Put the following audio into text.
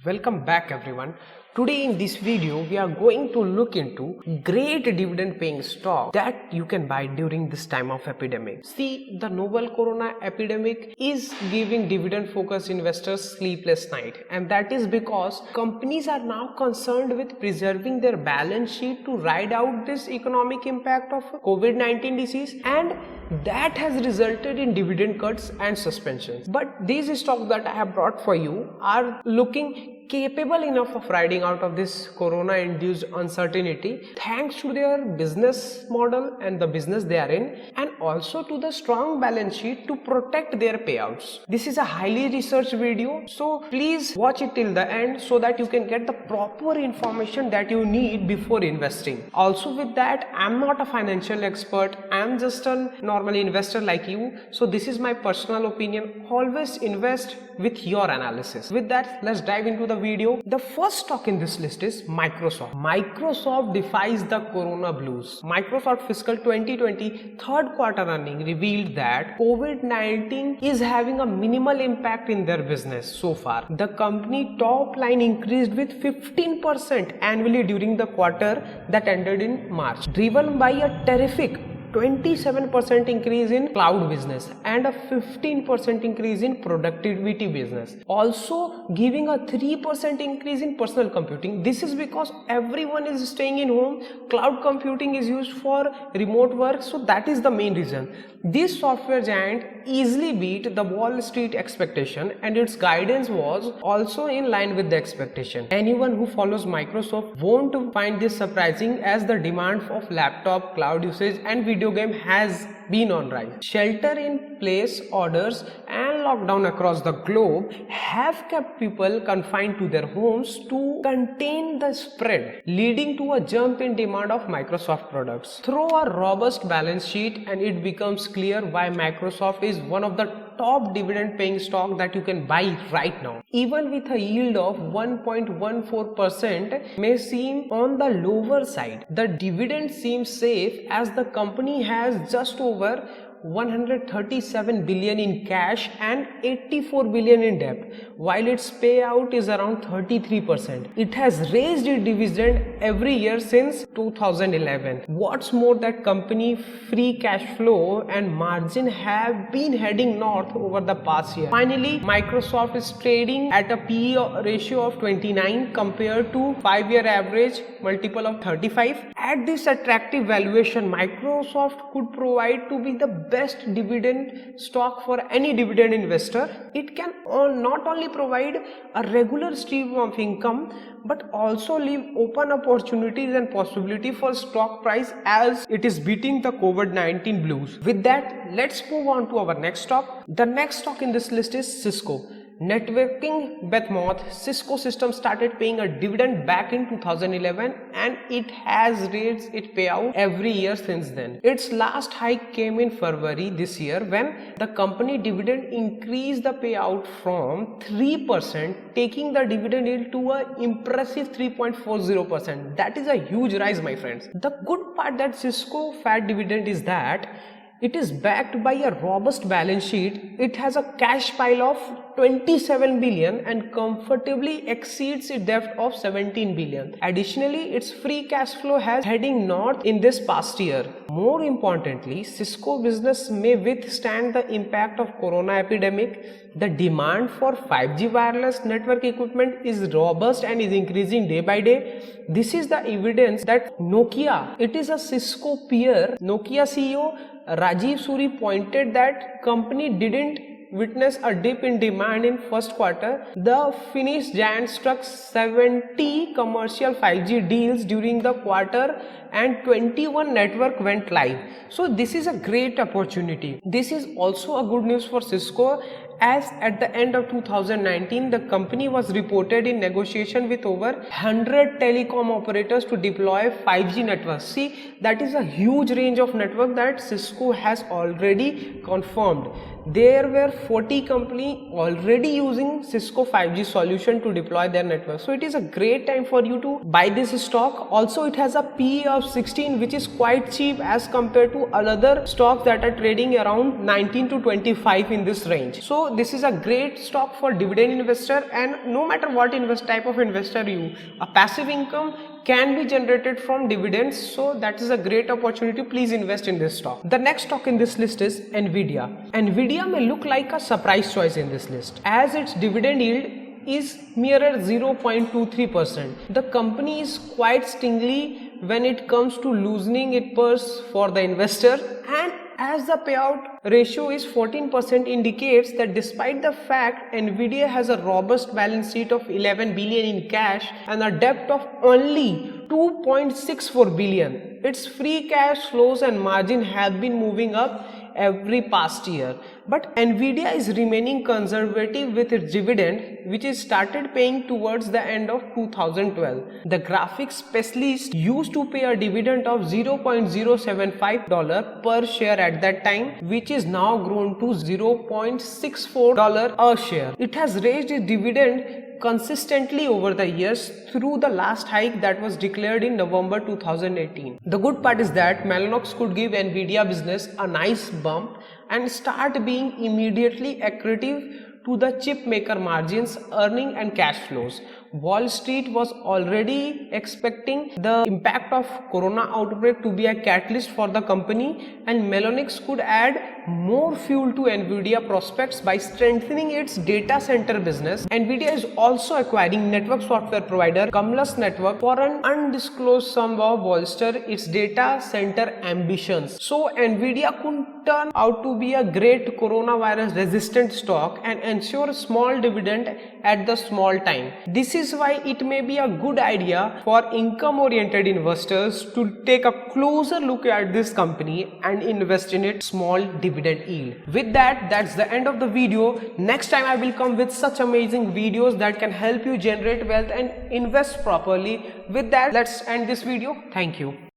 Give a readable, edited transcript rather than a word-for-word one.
Welcome back everyone. Today in this video we are going to look into great dividend paying stock that you can buy during this time of epidemic. See, the novel corona epidemic is giving dividend focused investors sleepless night, and that is because companies are now concerned with preserving their balance sheet to ride out this economic impact of COVID-19 disease, and that has resulted in dividend cuts and suspensions. But these stocks that I have brought for you are looking capable enough of riding out of this corona induced uncertainty thanks to their business model and the business they are in, and also to the strong balance sheet to protect their payouts. This is a highly researched video, so please watch it till the end so that you can get the proper information that you need before investing. Also with that, I'm not a financial expert, I'm just a normal investor like you, so this is my personal opinion. Always invest with your analysis. With that, let's dive into the video. The first stock in this list is Microsoft. Microsoft defies the corona blues. Microsoft fiscal 2020 third quarter earning revealed that COVID-19 is having a minimal impact in their business so far. The company top line increased with 15% annually during the quarter that ended in March, driven by a terrific 27% increase in cloud business and a 15% increase in productivity business, also giving a 3% increase in personal computing. This is because everyone is staying in home. Cloud computing is used for remote work, so that is the main reason. This software giant easily beat the Wall Street expectation, and its guidance was also in line with the expectation. Anyone who follows Microsoft won't find this surprising, as the demand of laptop, cloud usage and video game has been on rise. Shelter in place orders and lockdown across the globe have kept people confined to their homes to contain the spread, leading to a jump in demand of Microsoft products. Through a robust balance sheet, and it becomes clear why Microsoft is one of the top dividend paying stock that you can buy right now. Even with a yield of 1.14% may seem on the lower side, the dividend seems safe as the company has just over 137 billion in cash and 84 billion in debt, while its payout is around 33%. It has raised its dividend every year since 2011. What's more, that company free cash flow and margin have been heading north over the past year. Finally, Microsoft is trading at a PE ratio of 29 compared to 5-year average multiple of 35. At this attractive valuation, Microsoft could provide to be the best dividend stock for any dividend investor. It can not only provide a regular stream of income but also leave open opportunities and possibility for stock price as it is beating the COVID-19 blues. With that, let's move on to our next stock. The next stock in this list is Cisco. Networking behemoth Cisco Systems started paying a dividend back in 2011, and it has raised its payout every year since then. Its last hike came in February this year when the company dividend increased the payout from 3%, taking the dividend yield to an impressive 3.40%. That is a huge rise, my friends. The good part that Cisco fat dividend is that it is backed by a robust balance sheet. It has a cash pile of 27 billion and comfortably exceeds its debt of 17 billion. Additionally, its free cash flow has heading north in this past year. More importantly, Cisco business may withstand the impact of corona epidemic. The demand for 5G wireless network equipment is robust and is increasing day by day. This is the evidence that Nokia, it is a Cisco peer. Nokia CEO Rajiv Suri pointed that company didn't witness a dip in demand in first quarter. The Finnish giant struck 70 commercial 5G deals during the quarter and 21 network went live. So this is a great opportunity. This is also a good news for Cisco, as at the end of 2019 the company was reported in negotiation with over 100 telecom operators to deploy 5G networks. See, that is a huge range of network that Cisco has already confirmed. There were 40 companies already using Cisco 5G solution to deploy their network. So it is a great time for you to buy this stock. Also, it has a PE of 16, which is quite cheap as compared to other stocks that are trading around 19 to 25 in this range. So So this is a great stock for dividend investor, and no matter what type of investor you, a passive income can be generated from dividends, so that is a great opportunity. Please invest in this stock. The next stock in this list is Nvidia. Nvidia may look like a surprise choice in this list as its dividend yield is mere 0.23%. The company is quite stingy when it comes to loosening its purse for the investor, and as the payout ratio is 14% indicates that despite the fact Nvidia has a robust balance sheet of 11 billion in cash and a debt of only 2.64 billion, its free cash flows and margin have been moving up every past year. But Nvidia is remaining conservative with its dividend, which is started paying towards the end of 2012. The graphics specialist used to pay a dividend of $0.075 per share at that time, which is now grown to $0.64 a share. It has raised its dividend consistently over the years through the last hike that was declared in November 2018. The good part is that Mellanox could give Nvidia business a nice bump and start being immediately accretive to the chip maker margins, earning and cash flows. Wall Street was already expecting the impact of corona outbreak to be a catalyst for the company, and Mellanox could add more fuel to Nvidia prospects by strengthening its data center business. Nvidia is also acquiring network software provider Cumulus Network for an undisclosed sum to bolster its data center ambitions. So Nvidia could turn out to be a great coronavirus resistant stock and ensure small dividend at the small time. This is why it may be a good idea for income oriented investors to take a closer look at this company and invest in its small dividend yield. With that, that's the end of the video. Next time I will come with such amazing videos that can help you generate wealth and invest properly. With that, let's end this video. Thank you.